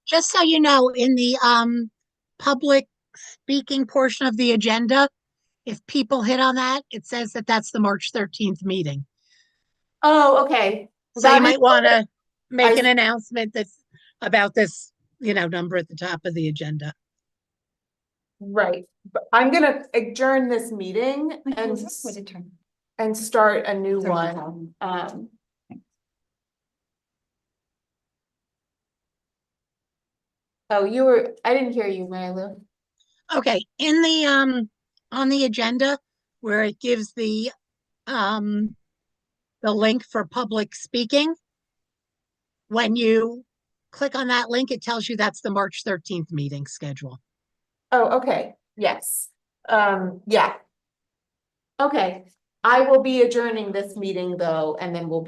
Just so you know, in the public speaking portion of the agenda, if people hit on that, it says that that's the March 13th meeting. Oh, okay. So you might want to make I- an announcement that's about this, number at the top of the agenda. Right, but I'm gonna adjourn this meeting and start a new one. Oh, I didn't hear you, Mary Lou. Okay, in the on the agenda where it gives the link for public speaking, when you click on that link, it tells you that's the March 13th meeting schedule. Oh, okay, yes. Yeah. Okay, I will be adjourning this meeting though, and then we'll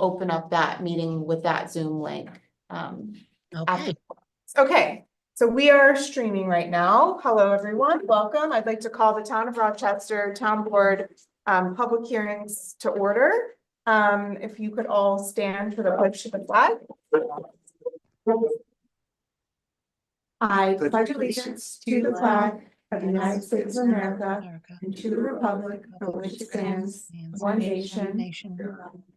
open up that meeting with that Zoom link. Okay. Okay, so we are streaming right now. Hello, everyone. Welcome. I'd like to call the Town of Rochester Town Board public hearings to order. If you could all stand for the pledge to the flag. I pledge allegiance to the flag of the United States of America and to the republic for which it stands, one nation,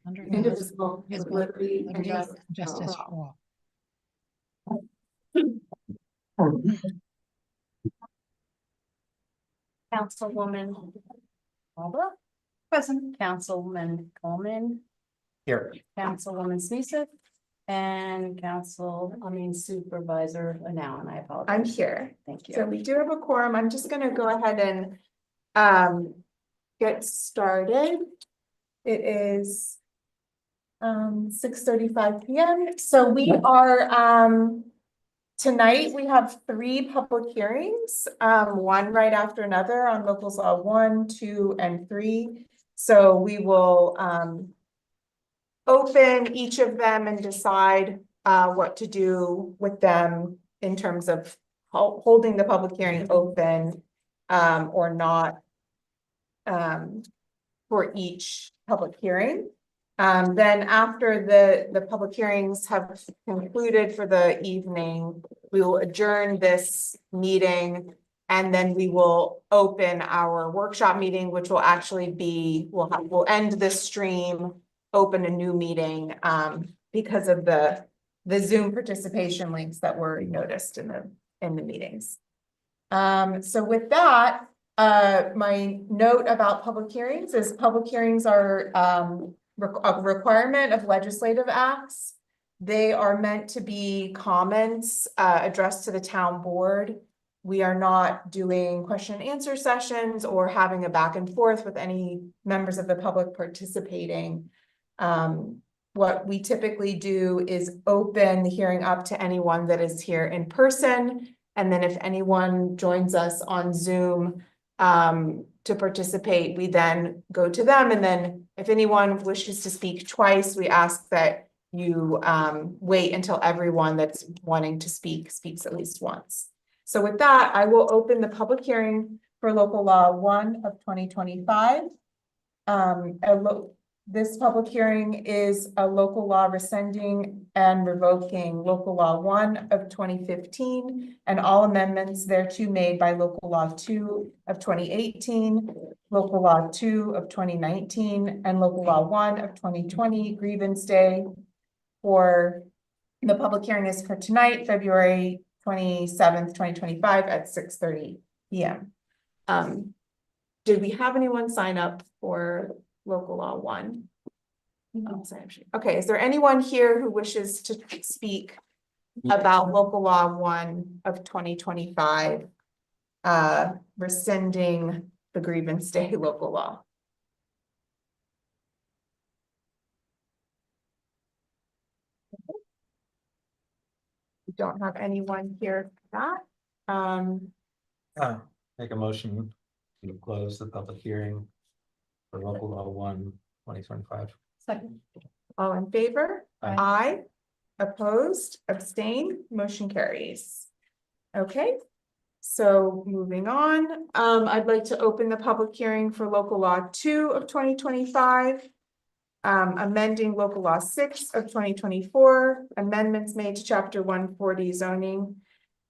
indivisible, with liberty and justice for all. Councilwoman Alba, present. Councilman Coleman, here. Councilwoman Sneeseth, and Supervisor now, and I apologize. I'm here. Thank you. So we do have a quorum. I'm just gonna go ahead and get started. It is 6:35 p.m. So we are tonight we have 3 public hearings, one right after another on Locals Law 1, 2, and 3. So we will open each of them and decide what to do with them in terms of holding the public hearing open or not for each public hearing. Then after the public hearings have concluded for the evening, we will adjourn this meeting and then we will open our workshop meeting, which will actually be, we'll end this stream, open a new meeting because of the Zoom participation links that were noticed in the meetings. So with that, my note about public hearings is public hearings are a requirement of legislative acts. They are meant to be comments addressed to the town board. We are not doing question and answer sessions or having a back and forth with any members of the public participating. What we typically do is open the hearing up to anyone that is here in person. And then if anyone joins us on Zoom to participate, we then go to them. And then if anyone wishes to speak twice, we ask that you wait until everyone that's wanting to speaks at least once. So with that, I will open the public hearing for Local Law 1 of 2025. This public hearing is a local law rescinding and revoking Local Law 1 of 2015 and all amendments thereto made by Local Law 2 of 2018, Local Law 2 of 2019, and Local Law 1 of 2020 grievance day. For the public hearing is for tonight, February 27th, 2025 at 6:30 p.m. Did we have anyone sign up for Local Law 1? Okay, is there anyone here who wishes to speak about Local Law 1 of 2025, rescinding the grievance day local law? We don't have anyone here for that. Make a motion to close the public hearing for Local Law 1, 2025. Second. All in favor? Aye. Aye. Opposed, abstain, motion carries. Okay, so moving on, I'd like to open the public hearing for Local Law 2 of 2025. amending local law 6 of 2024, amendments made to chapter 140 zoning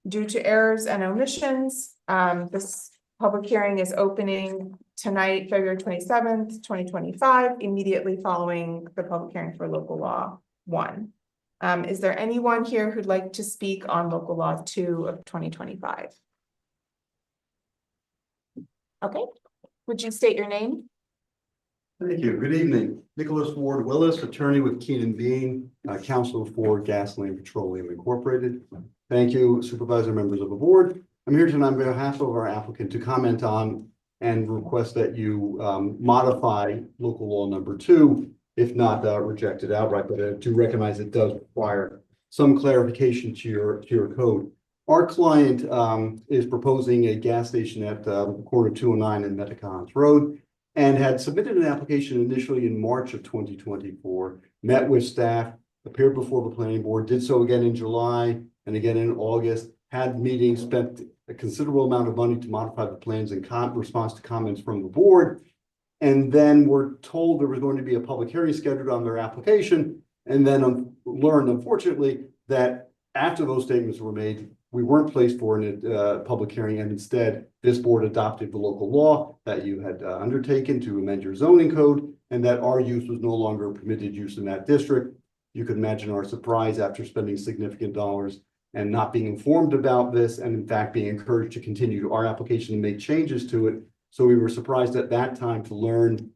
due to errors and omissions. This public hearing is opening tonight, February 27th, 2025, immediately following the public hearing for local law 1. Is there anyone here who'd like to speak on local law 2 of 2025? Okay, would you state your name? Thank you. Good evening. Nicholas Ward Willis, attorney with Keenan Bean, counsel for Gasoline Petroleum Incorporated. Thank you, supervisor, members of the board. I'm here tonight on behalf of our applicant to comment on and request that you modify local law number 2, if not reject it outright, but to recognize it does require some clarification to your code. Our client is proposing a gas station at corner 209 and Metacons Road, and had submitted an application initially in March of 2024, met with staff, appeared before the planning board, did so again in July and again in August, had meetings, spent a considerable amount of money to modify the plans in response to comments from the board. And then we're told there was going to be a public hearing scheduled on their application, and then learned, unfortunately, that after those statements were made, we weren't placed for a public hearing, and instead this board adopted the local law that you had undertaken to amend your zoning code, and that our use was no longer permitted use in that district. You can imagine our surprise after spending significant dollars and not being informed about this, and in fact being encouraged to continue our application and make changes to it. So we were surprised at that time to learn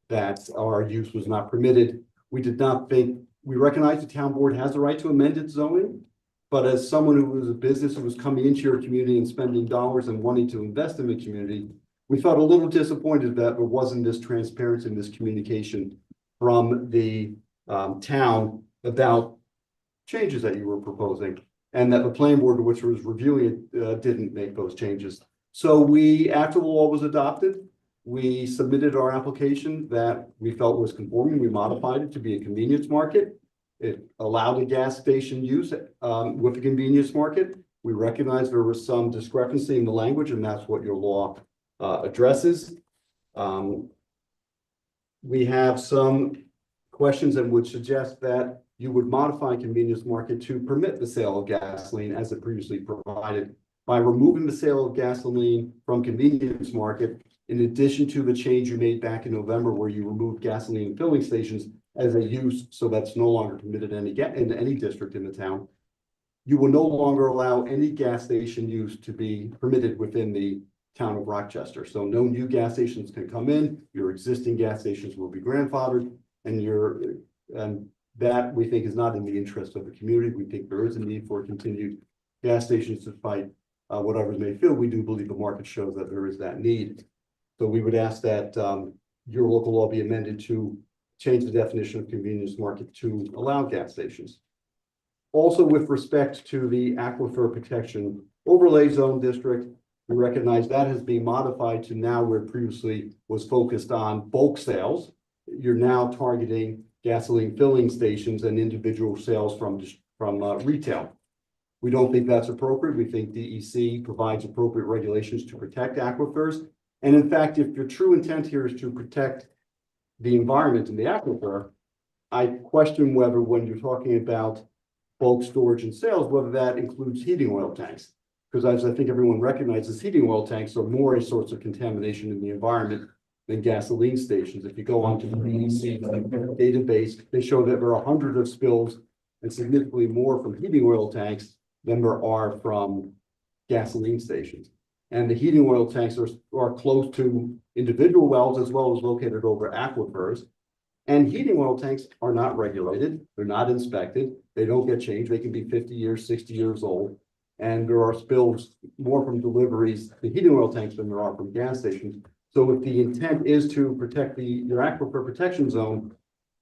that our use was not permitted. We did not think, we recognize the town board has the right to amend its zoning. But as someone who was a business who was coming into your community and spending dollars and wanting to invest in the community, we felt a little disappointed that there wasn't this transparency and this communication from the town about changes that you were proposing, and that the planning board, which was reviewing it, didn't make those changes. So we, after the law was adopted, we submitted our application that we felt was conforming. We modified it to be a convenience market. It allowed a gas station use with a convenience market. We recognized there was some discrepancy in the language, and that's what your law addresses. We have some questions that would suggest that you would modify convenience market to permit the sale of gasoline as it previously provided by removing the sale of gasoline from convenience market, in addition to the change you made back in November where you removed gasoline filling stations as a use, so that's no longer permitted in any district in the town. You will no longer allow any gas station use to be permitted within the town of Rochester. So no new gas stations can come in. Your existing gas stations will be grandfathered, and that we think is not in the interest of the community. We think there is a need for continued gas stations despite what others may feel. We do believe the market shows that there is that need. So we would ask that your local law be amended to change the definition of convenience market to allow gas stations. Also, with respect to the Aquifer Protection Overlay Zone District, we recognize that has been modified to now where previously was focused on bulk sales. You're now targeting gasoline filling stations and individual sales from retail. We don't think that's appropriate. We think DEC provides appropriate regulations to protect aquifers. And in fact, if your true intent here is to protect the environment in the aquifer, I question whether when you're talking about bulk storage and sales, whether that includes heating oil tanks. Because as I think everyone recognizes, heating oil tanks are more a source of contamination in the environment than gasoline stations. If you go onto the DEC database, they show that there are hundreds of spills and significantly more from heating oil tanks than there are from gasoline stations. And the heating oil tanks are close to individual wells as well as located over aquifers. And heating oil tanks are not regulated. They're not inspected. They don't get changed. They can be 50 years, 60 years old. And there are spills more from deliveries, the heating oil tanks, than there are from gas stations. So if the intent is to protect your aquifer protection zone,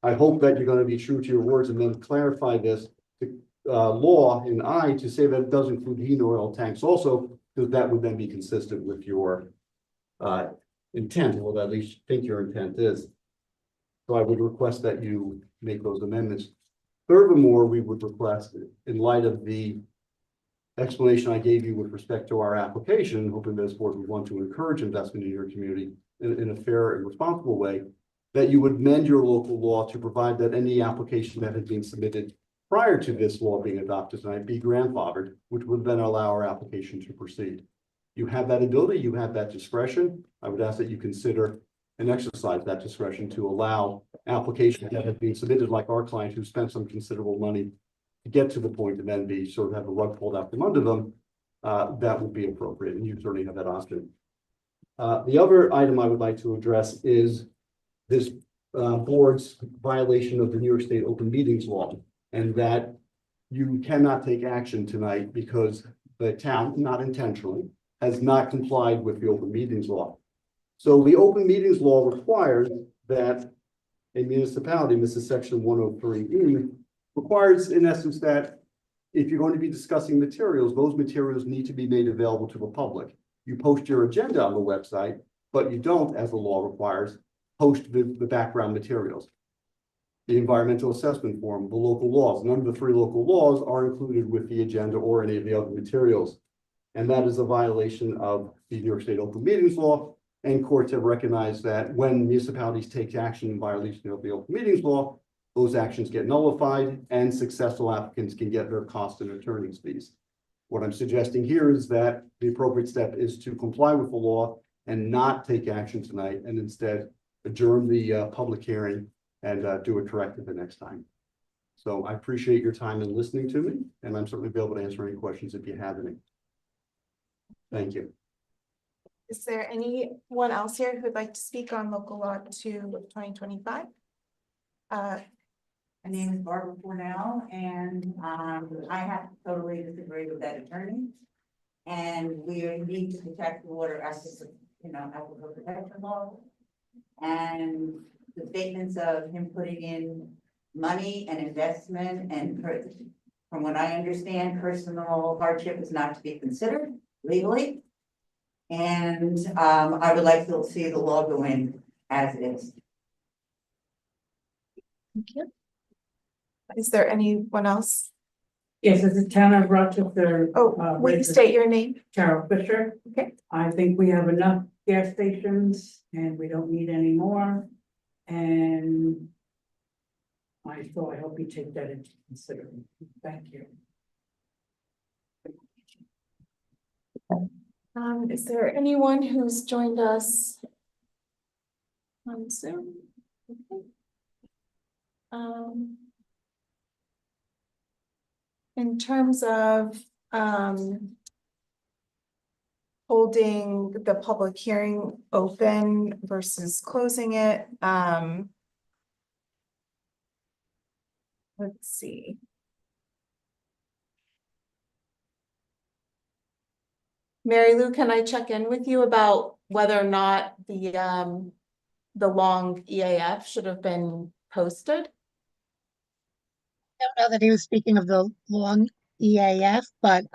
I hope that you're going to be true to your words and then clarify this law in I to say that it does include heating oil tanks also, because that would then be consistent with your intent, or at least think your intent is. So I would request that you make those amendments. Furthermore, we would request, in light of the explanation I gave you with respect to our application, hoping this board would want to encourage investment in your community in a fair and responsible way, that you would amend your local law to provide that any application that had been submitted prior to this law being adopted tonight be grandfathered, which would then allow our application to proceed. You have that ability, you have that discretion. I would ask that you consider and exercise that discretion to allow applications that have been submitted, like our client who spent some considerable money to get to the point and then be sort of have the rug pulled out from under them. That would be appropriate, and you certainly have that option. The other item I would like to address is this board's violation of the New York State Open Meetings Law, and that you cannot take action tonight because the town, not intentionally, has not complied with the Open Meetings Law. So the Open Meetings Law requires that a municipality, this is section 103E, requires in essence that if you're going to be discussing materials, those materials need to be made available to the public. You post your agenda on the website, but you don't, as the law requires, post the background materials. The environmental assessment form, the local laws, none of the 3 local laws are included with the agenda or any of the other materials. And that is a violation of the New York State Open Meetings Law. And courts have recognized that when municipalities take action in violation of the Open Meetings Law, those actions get nullified and successful applicants can get their cost and attorney's fees. What I'm suggesting here is that the appropriate step is to comply with the law and not take action tonight, and instead adjourn the public hearing and do it correctly the next time. So I appreciate your time in listening to me, and I'm certainly be able to answer any questions if you have any. Thank you. Is there anyone else here who'd like to speak on local law 2 of 2025? My name is Barbara Cornell, and I have to totally disagree with that attorney. And we need to protect the water as aquifer protection law. And the statements of him putting in money and investment and from what I understand, personal hardship is not to be considered legally. And I would like to see the law go in as it is. Thank you. Is there anyone else? Yes, as a town of Rochester. Oh, will you state your name? Carol Fisher. Okay. I think we have enough gas stations and we don't need any more. And I hope you take that into consideration. Thank you. Is there anyone who's joined us on Zoom? Okay. In terms of holding the public hearing open versus closing it, let's see. Mary Lou, can I check in with you about whether or not the long EAF should have been posted? I don't know that he was speaking of the long EAF, but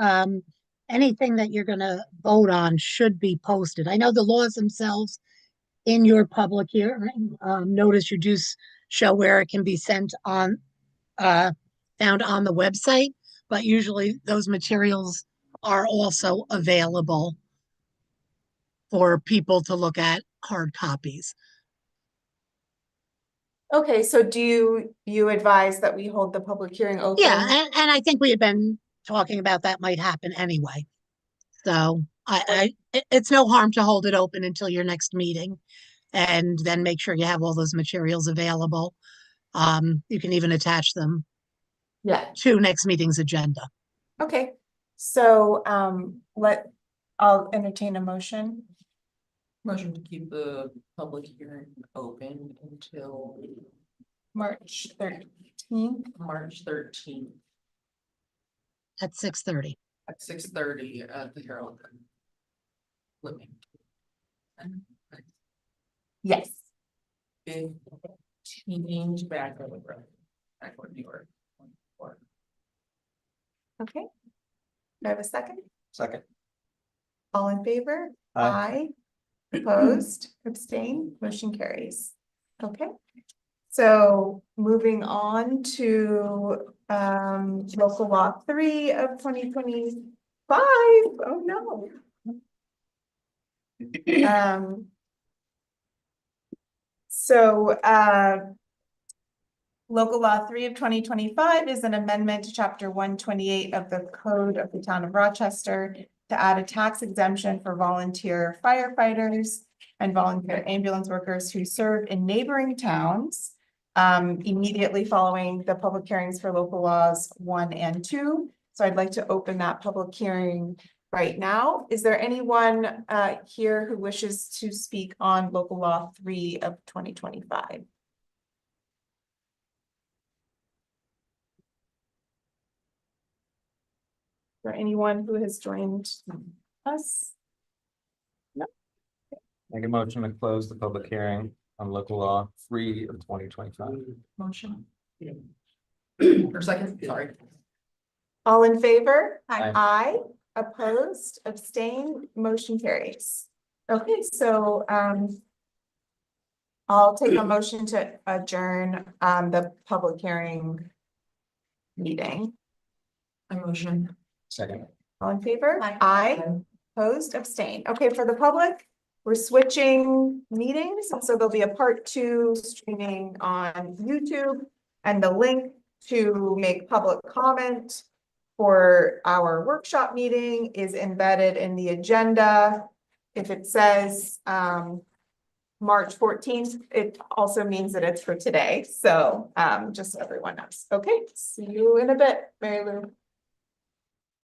anything that you're gonna vote on should be posted. I know the laws themselves in your public hearing, notice you do show where it can be sent on, found on the website, but usually those materials are also available for people to look at hard copies. Okay, so do you advise that we hold the public hearing open? Yeah, and I think we had been talking about that might happen anyway. So it's no harm to hold it open until your next meeting and then make sure you have all those materials available. You can even attach them Yeah, to next meeting's agenda. okay. So I'll entertain a motion. Motion to keep the public hearing open until March 13th. March 13th At 6:30. at 6:30 at the Herald. Living. Yes. 15 back on the road. Back on New York. Okay. Do I have a second? Second. All in favor? Aye. Opposed, abstain, motion carries. Okay. So moving on to local law 3 of 2025. Oh no. So, Local Law 3 of 2025 is an amendment to Chapter 128 of the Code of the Town of Rochester to add a tax exemption for volunteer firefighters and volunteer ambulance workers who serve in neighboring towns immediately following the public hearings for local laws 1 and 2. So I'd like to open that public hearing right now. Is there anyone here who wishes to speak on Local Law 3 of 2025? Is there anyone who has joined us? Make a motion to close the public hearing on local law 3 of 2025. Motion. Or second, sorry. All in favor? Aye. Aye. Opposed, abstained, motion carries. Okay, so I'll take a motion to adjourn the public hearing meeting. I motion. Second. All in favor? Aye. Aye. Opposed, abstained. Okay, for the public, we're switching meetings, and so there'll be a part 2 streaming on YouTube. And the link to make public comment for our workshop meeting is embedded in the agenda. If it says March 14th, it also means that it's for today. So just so everyone knows. Okay, see you in a bit, Mary Lou.